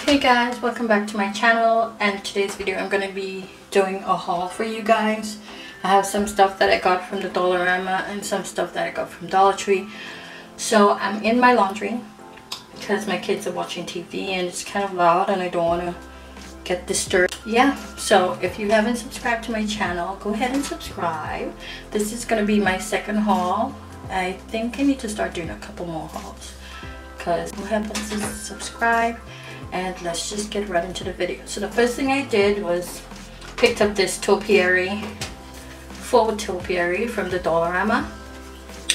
Hey guys, welcome back to my channel, and today's video I'm going to be doing a haul for you guys. I have some stuff that I got from the Dollarama and some stuff that I got from Dollar Tree. So I'm in my laundry because my kids are watching TV and it's kind of loud and I don't want to get disturbed. Yeah, so if you haven't subscribed to my channel, go ahead and subscribe. This is going to be my second haul. I think I need to start doing a couple more hauls because what happens is subscribe. And let's just get right into the video. So the first thing I did was picked up this topiary, faux topiary from the Dollarama.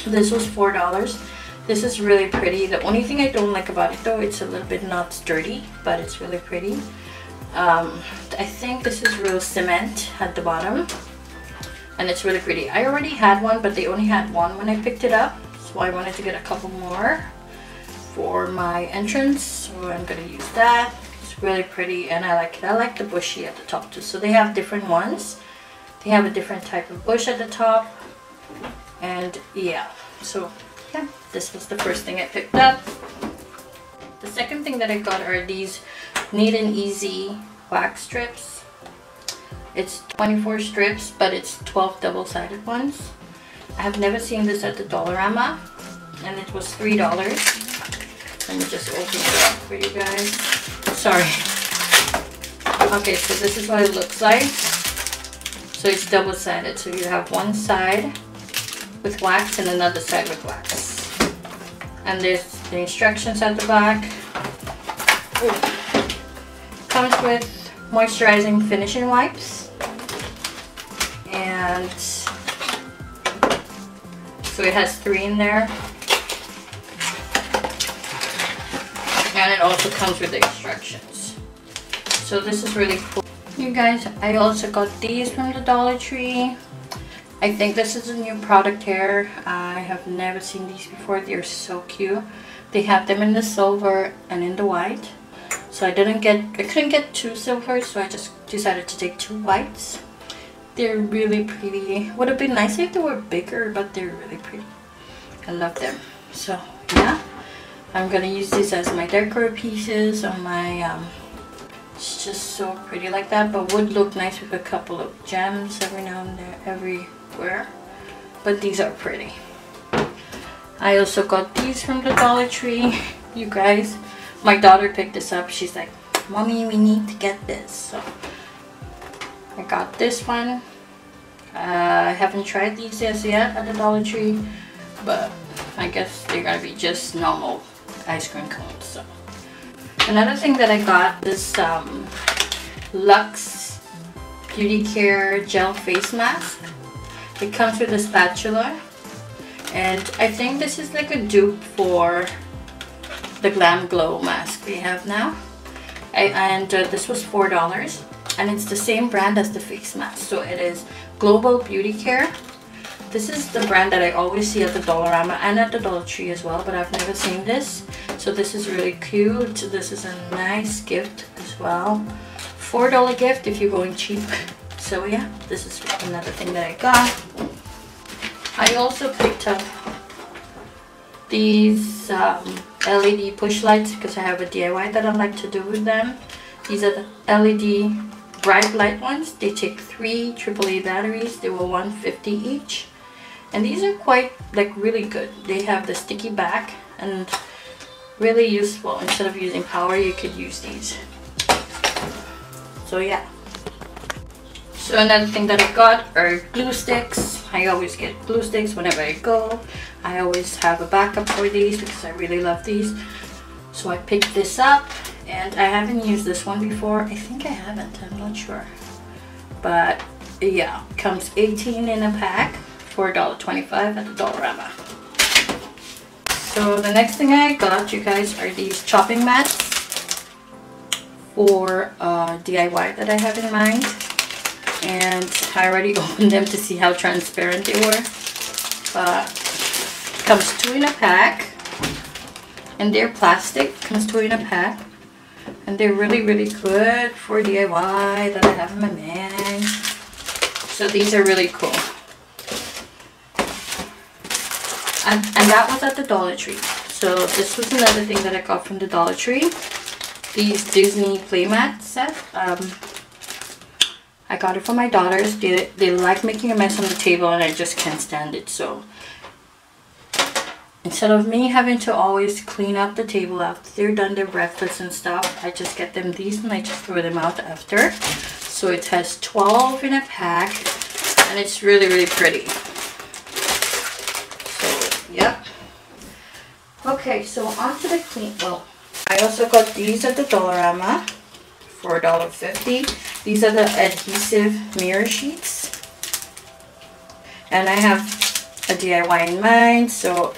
This was $4. This is really pretty. The only thing I don't like about it though, it's a little bit not sturdy, but it's really pretty. I think this is real cement at the bottom, and it's really pretty. I already had one, but they only had one when I picked it up, so I wanted to get a couple more for my entrance, so I'm gonna use that. It's really pretty and I like it. I like the bushy at the top too. So they have different ones. They have a different type of bush at the top, and yeah, so yeah, this was the first thing I picked up. The second thing that I got are these Neat and Easy wax strips. It's 24 strips, but it's 12 double-sided ones. I have never seen this at the Dollarama, and it was $3. Let me just open it up for you guys. Sorry. Okay, so this is what it looks like. So it's double-sided. So you have one side with wax and another side with wax. And there's the instructions at the back. Ooh. Comes with moisturizing finishing wipes. And so it has 3 in there. And it also comes with the instructions. So this is really cool. You guys, I also got these from the Dollar Tree. I think this is a new product here. I have never seen these before. They're so cute. They have them in the silver and in the white. So I couldn't get 2 silvers, so I just decided to take 2 whites. They're really pretty. Would have been nice if they were bigger, but they're really pretty. I love them. So yeah. I'm gonna use this as my decor pieces on my, it's just so pretty like that, but would look nice with a couple of gems every now and then, everywhere. But these are pretty. I also got these from the Dollar Tree. You guys, my daughter picked this up. She's like, "Mommy, we need to get this." So I got this one. I haven't tried these as yet at the Dollar Tree, but I guess they're gonna be just normal ice cream cones. So another thing that I got is Luxe Beauty Care Gel Face Mask. It comes with a spatula, and I think this is like a dupe for the Glam Glow mask we have now. This was $4, and it's the same brand as the face mask. So it is Global Beauty Care. This is the brand that I always see at the Dollarama and at the Dollar Tree as well, but I've never seen this. So this is really cute. This is a nice gift as well. $4 gift if you're going cheap. So yeah, this is another thing that I got. I also picked up these LED push lights because I have a DIY that I like to do with them. These are the LED bright light ones. They take 3 AAA batteries. They were $150 each. And these are quite, like, really good. They have the sticky back and really useful. Instead of using power, you could use these. So yeah. So another thing that I got are glue sticks. I always get glue sticks whenever I go. I always have a backup for these because I really love these. So I picked this up, and I haven't used this one before. I think I haven't, I'm not sure. But yeah, comes 18 in a pack. $4.25 at the Dollarama. So the next thing I got, you guys, are these chopping mats for DIY that I have in mind. And I already opened them to see how transparent they were. But it comes 2 in a pack. And they're plastic. Comes 2 in a pack. And they're really, really good for DIY that I have in my mind. So these are really cool. And that was at the Dollar Tree. So this was another thing that I got from the Dollar Tree. these Disney playmat set. I got it for my daughters. They like making a mess on the table and I just can't stand it. So instead of me having to always clean up the table after they're done their breakfast and stuff, I just get them these and I just throw them out after. So it has 12 in a pack and it's really, really pretty. So, yep. Okay, so on to the clean. Well, I also got these at the Dollarama for $1.50. These are the adhesive mirror sheets. And I have a DIY in mind, so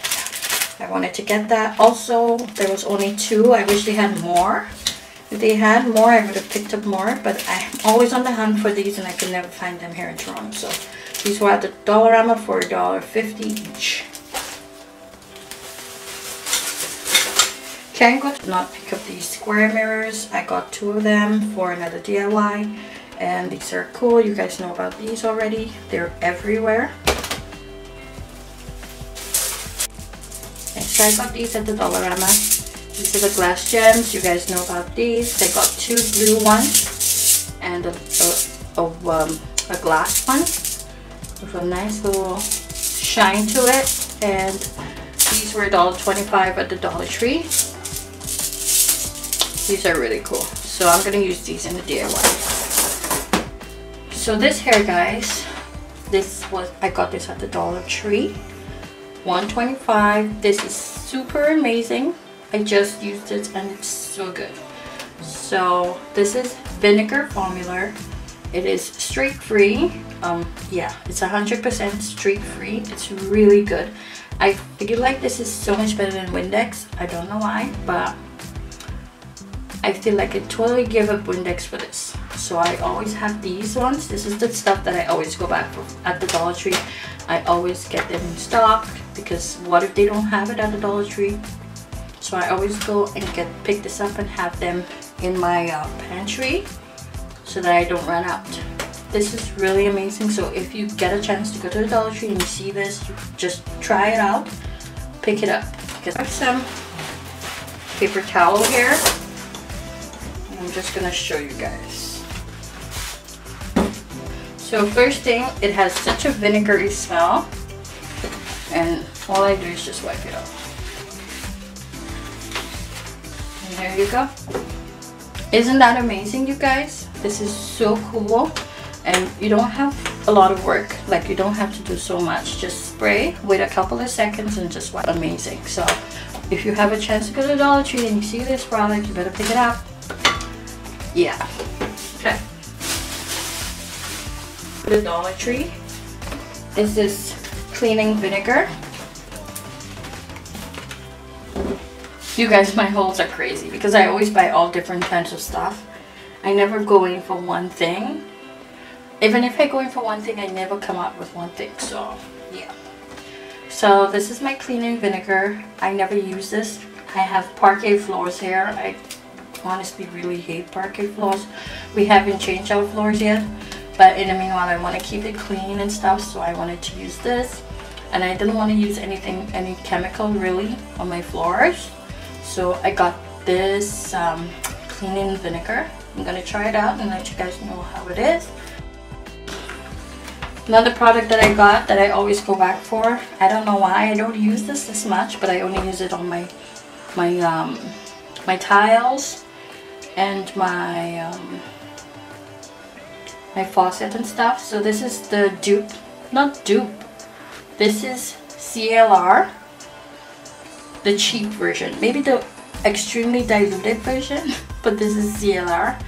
I wanted to get that. Also, there was only 2. I wish they had more. If they had more, I would have picked up more, but I'm always on the hunt for these and I can never find them here in Toronto. So these were at the Dollarama for $1.50 each. Kango did not pick up these square mirrors. I got 2 of them for another DIY and these are cool. You guys know about these already. They're everywhere. And so I got these at the Dollarama. These are the glass gems. You guys know about these. I got 2 blue ones and a glass one with a nice little shine to it. And these were $1.25 at the Dollar Tree. These are really cool. So I'm going to use these in the DIY. So this hair, guys, I got this at the Dollar Tree. $1.25. This is super amazing. I just used it and it's so good. So this is vinegar formula. It is streak free. Yeah, it's 100% streak free. It's really good. I feel like this is so much better than Windex. I don't know why, but I feel like I totally give up Windex for this. So I always have these ones. This is the stuff that I always go back for at the Dollar Tree. I always get them in stock because what if they don't have it at the Dollar Tree? So I always go and pick this up and have them in my pantry so that I don't run out. This is really amazing. So if you get a chance to go to the Dollar Tree and you see this, just try it out, pick it up. Because I have some paper towel here. I'm just gonna show you guys. So first thing, it has such a vinegary smell, and all I do is just wipe it off. And there you go. Isn't that amazing, you guys? This is so cool, and you don't have a lot of work. Like, you don't have to do so much. Just spray, wait a couple of seconds, and just wipe. Amazing. So if you have a chance to go to the Dollar Tree and you see this product, you better pick it up. Yeah. Okay. The Dollar Tree is this cleaning vinegar. You guys, my hauls are crazy because I always buy all different kinds of stuff. I never go in for one thing. Even if I go in for one thing, I never come out with one thing. So yeah. So this is my cleaning vinegar. I never use this. I have parquet floors here. I honestly really hate parquet floors. We haven't changed our floors yet, but in the meanwhile I want to keep it clean and stuff, so I wanted to use this, and I didn't want to use any chemical really on my floors, so I got this cleaning vinegar. I'm gonna try it out and let you guys know how it is. Another product that I got that I always go back for, I don't know why I don't use this much, but I only use it on my tiles and my faucet and stuff. So this is the this is CLR, the cheap version, maybe the extremely diluted version, but this is CLR.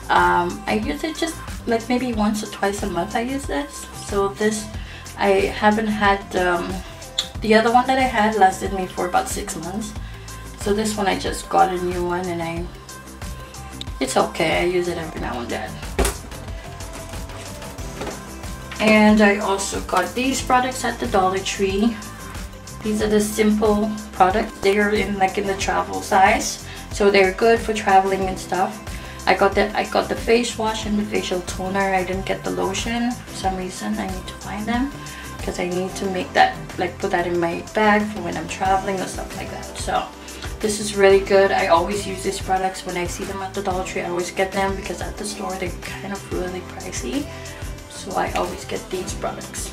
I use it just like maybe once or twice a month. I use this. So this, I haven't had, the other one that I had lasted me for about 6 months. So this one I just got a new one, and it's okay. I use it every now and then. And I also got these products at the Dollar Tree. These are the simple products. They are in the travel size, so they're good for traveling and stuff. I got the face wash and the facial toner. I didn't get the lotion for some reason. I need to find them because I need to make that, like, put that in my bag for when I'm traveling or stuff like that. So This is really good. I always use these products when I see them at the Dollar Tree. I always get them because at the store they're kind of really pricey. So I always get these products.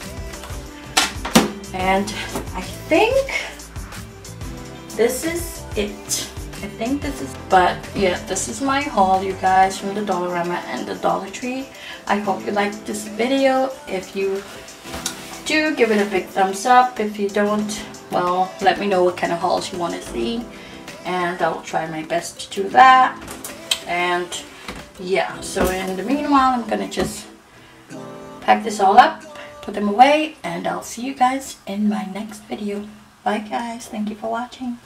And I think this is it. But yeah, this is my haul, you guys, from the Dollarama and the Dollar Tree. I hope you liked this video. If you do, give it a big thumbs up. If you don't, well, let me know what kind of hauls you want to see, and I'll try my best to do that. And yeah, so in the meanwhile, I'm gonna just pack this all up, put them away, and I'll see you guys in my next video. Bye guys, thank you for watching.